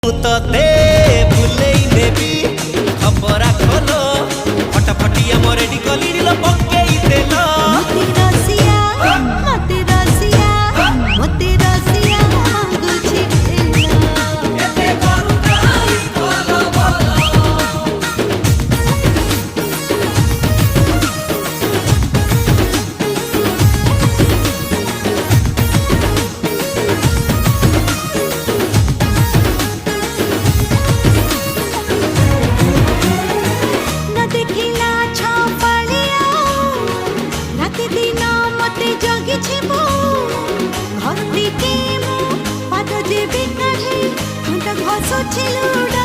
ते भूलेई नेबी खबरा खोलो फटाफटिया मोर रेडी कली लो पक्केई देलो मते रसिया मांगुछि एते करुणाई बोलो बोलो न देखिला छपालिया राति दिन मते जगिछि मो घर दिके मो पाद जेबे काढे घंटा घसुछि लुड